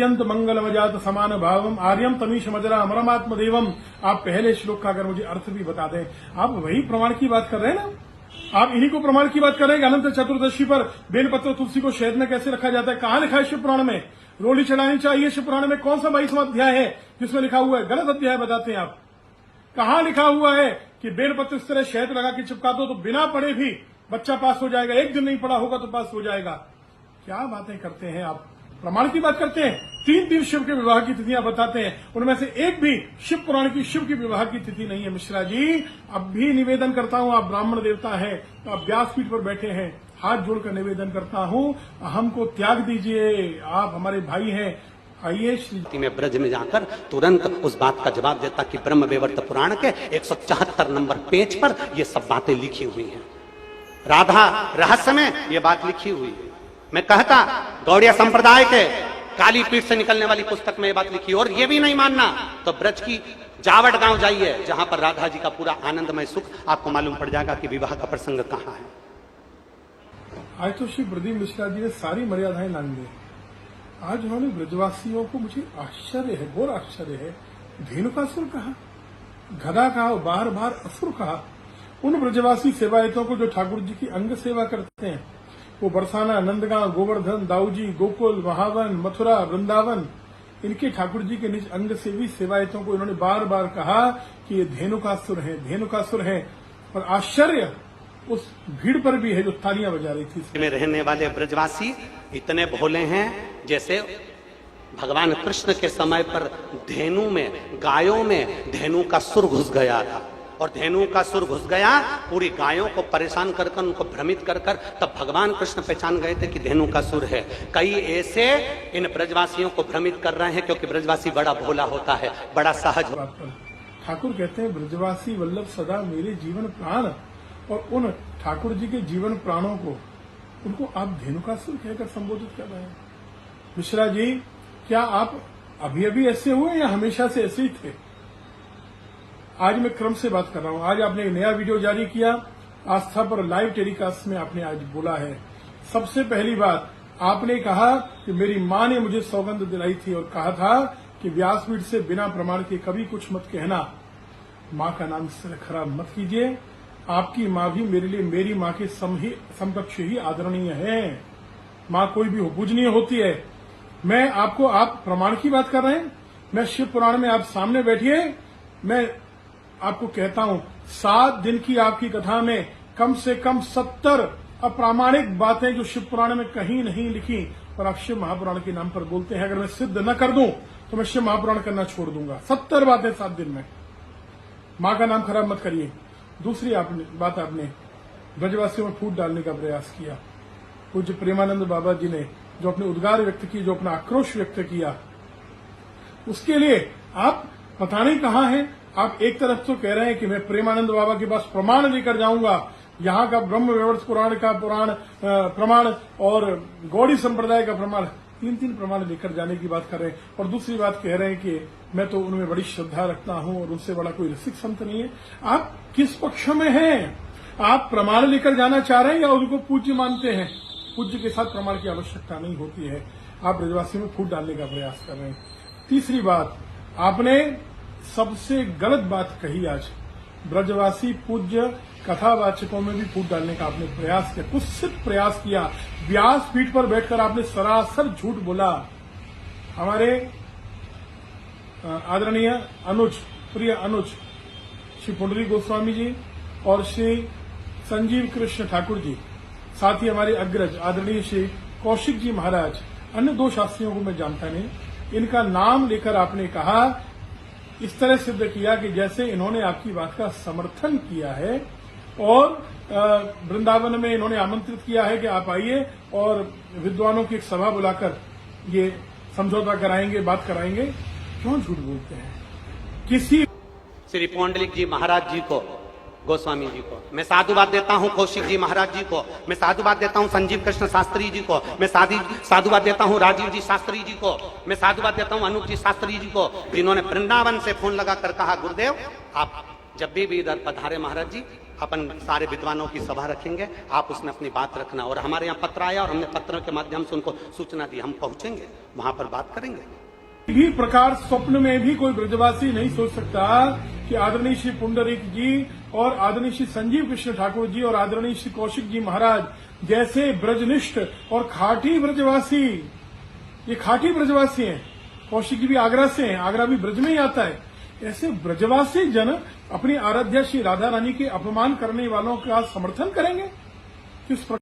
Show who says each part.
Speaker 1: अत्यंत मंगलमजात समान भावम आर्यम तमीश मजरा अमरमात्म देवम। आप पहले श्लोक का अगर मुझे अर्थ भी बता दें। आप वही प्रमाण की बात कर रहे हैं ना, आप इन्हीं को प्रमाण की बात कर रहे हैं कि अनंत चतुर्दशी पर बेलपत्र तुलसी को शहद में कैसे रखा जाता है। कहां लिखा है शिव पुराण में? रोली चढ़ानी चाहिए शिव पुराण में कौन सा 22वां अध्याय है जिसमें लिखा हुआ है? गलत अध्याय बताते हैं आप। कहां लिखा हुआ है कि बेलपत्र इस तरह शहद लगा के चिपका दो तो बिना पढ़े भी बच्चा पास हो जाएगा, एक दिन नहीं पढ़ा होगा तो पास हो जाएगा? क्या बातें करते हैं आप, प्रमाण की बात करते हैं। 3 शिव के विवाह की तिथियां बताते हैं, उनमें से एक भी शिव पुराण की शिव की विवाह की तिथि नहीं है। मिश्रा जी, अब भी निवेदन करता हूं, आप ब्राह्मण देवता हैं, तो आप व्यासपीठ पर बैठे हैं, हाथ जोड़कर निवेदन करता हूं, हमको त्याग दीजिए, आप हमारे भाई हैं। आइए श्री
Speaker 2: में ब्रज में जाकर तुरंत उस बात का जवाब देता कि ब्रह्म वैवर्त पुराण के 174 नंबर पेज पर ये सब बातें लिखी हुई हैं। राधा रहस्य में ये बात लिखी हुई है। मैं कहता गौड़िया संप्रदाय के काली पीठ से निकलने वाली पुस्तक में ये बात लिखी, और ये भी नहीं मानना तो ब्रज की जावट गांव जाइए, जहां पर राधा जी का पूरा आनंदमय सुख आपको मालूम पड़ जाएगा कि विवाह का प्रसंग कहां है।
Speaker 1: आज तो श्री प्रदीप मिश्रा जी ने सारी मर्यादाएं लांग दी। आज उन्होंने ब्रजवासियों को, मुझे आश्चर्य है, घोर आश्चर्य है, धेनुकासुर कहा, गधा कहा, बार बार असुर कहा। उन ब्रजवासी सेवायतों को जो ठाकुर जी की अंग सेवा करते हैं, वो बरसाना, नंदगांव, गोवर्धन, दाऊजी, गोकुल, महावन, मथुरा, वृंदावन, इनके ठाकुर जी के निज अंग सेवी सेवायतों को इन्होंने बार बार कहा कि ये धेनुकासुर है, धेनुकासुर है। और आश्चर्य उस भीड़ पर भी है जो तालियां बजा रही थी।
Speaker 2: में रहने वाले ब्रजवासी इतने भोले हैं जैसे भगवान कृष्ण के समय पर धेनु में, गायों में धेनु का सुर घुस गया था, और धेनु का सुर घुस गया, पूरी गायों को परेशान कर कर, उनको भ्रमित कर कर, तब भगवान कृष्ण पहचान गए थे कि धेनु का सुर है। कई ऐसे इन ब्रजवासियों को भ्रमित कर रहे हैं क्योंकि ब्रजवासी बड़ा भोला होता है, बड़ा सहज।
Speaker 1: ठाकुर कहते हैं ब्रजवासी वल्लभ सदा मेरे जीवन प्राण, और उन ठाकुर जी के जीवन प्राणों को, उनको आप धेनुकासुर कहकर संबोधित कर रहे हैं। मिश्रा जी, क्या आप अभी अभी ऐसे हुए या हमेशा से ऐसे ही थे? आज मैं क्रम से बात कर रहा हूं। आज आपने एक नया वीडियो जारी किया, आस्था पर लाइव टेलीकास्ट में आपने आज बोला है। सबसे पहली बात आपने कहा कि मेरी मां ने मुझे सौगंध दिलाई थी और कहा था कि व्यासपीठ से बिना प्रमाण के कभी कुछ मत कहना। मां का नाम इससे खराब मत कीजिए। आपकी मां भी मेरे लिए मेरी मां के समकक्ष ही आदरणीय है। मां कोई भी पूजनीय होती है। मैं आपको, आप प्रमाण की बात कर रहे हैं, मैं शिव पुराण में आप सामने बैठिए, मैं आपको कहता हूं 7 दिन की आपकी कथा में कम से कम 70 अप्रामाणिक बातें जो शिव पुराण में कहीं नहीं लिखी, और आप शिव महापुराण के नाम पर बोलते हैं। अगर मैं सिद्ध न कर दूं तो मैं शिव महापुराण करना छोड़ दूंगा। 70 बातें 7 दिन में। मां का नाम खराब मत करिए। दूसरी बात आपने ब्रजवासियों में फूट डालने का प्रयास किया। पूज्य प्रेमानंद बाबा जी ने जो अपने उद्गार व्यक्त किए, जो अपना आक्रोश व्यक्त किया, उसके लिए आप पता नहीं कहां हैं। आप एक तरफ तो कह रहे हैं कि मैं प्रेमानंद बाबा के पास प्रमाण लेकर जाऊंगा, यहां का ब्रह्म वैवर्त पुराण का प्रमाण और गौड़ी संप्रदाय का प्रमाण, 3 प्रमाण लेकर जाने की बात कर रहे हैं। और दूसरी बात कह रहे हैं कि मैं तो उनमें बड़ी श्रद्धा रखता हूं और उनसे बड़ा कोई रसिक संत नहीं है। आप किस पक्ष में हैं? आप प्रमाण लेकर जाना चाह रहे हैं या उनको पूज्य मानते हैं? पूज्य के साथ प्रमाण की आवश्यकता नहीं होती है। आप ब्रजवासियों में फूट डालने का प्रयास कर रहे हैं। तीसरी बात, आपने सबसे गलत बात कही आज। ब्रजवासी पूज्य कथावाचकों में भी फूट डालने का आपने प्रयास किया, कुत्सित प्रयास किया। व्यासपीठ पर बैठकर आपने सरासर झूठ बोला। हमारे आदरणीय अनुज, प्रिय अनुज, श्री पुंडरी गोस्वामी जी और श्री संजीव कृष्ण ठाकुर जी, साथ ही हमारे अग्रज आदरणीय श्री कौशिक जी महाराज, अन्य 2 शास्त्रियों को मैं जानता नहीं, इनका नाम लेकर आपने कहा, इस तरह सिद्ध किया कि जैसे इन्होंने आपकी बात का समर्थन किया है और वृंदावन में इन्होंने आमंत्रित किया है कि आप आइए और विद्वानों की एक सभा बुलाकर ये समझौता कराएंगे, बात कराएंगे। क्यों झूठ बोलते हैं? किसी
Speaker 2: श्री पौंडलिक जी महाराज जी को, गोस्वामी जी को मैं साधुवाद देता हूं, कौशिक जी महाराज जी को मैं साधुवाद देता हूं, संजीव कृष्ण शास्त्री जी को मैं साधुवाद देता हूं, राजीव जी शास्त्री जी को मैं साधुवाद देता हूं, अनूप जी शास्त्री जी को, जिन्होंने वृंदावन से फोन लगाकर कहा गुरुदेव आप जब भी इधर पधारे महाराज जी, अपन सारे विद्वानों की सभा रखेंगे, आप उसमें अपनी बात रखना। और हमारे यहाँ पत्र आया और हमने पत्रों के माध्यम से उनको सूचना दी, हम पहुंचेंगे वहां पर बात करेंगे।
Speaker 1: भी प्रकार स्वप्न में भी कोई ब्रजवासी नहीं सोच सकता कि आदरणीय श्री पुंडरीक जी और आदरणीय श्री संजीव कृष्ण ठाकुर जी और आदरणीय श्री कौशिक जी महाराज जैसे ब्रजनिष्ठ और खाटी ब्रजवासी, ये खाटी ब्रजवासी हैं। कौशिक जी भी आगरा से हैं, आगरा भी ब्रज में ही आता है। ऐसे ब्रजवासी जन अपनी आराध्या श्री राधा रानी के अपमान करने वालों का समर्थन करेंगे? किस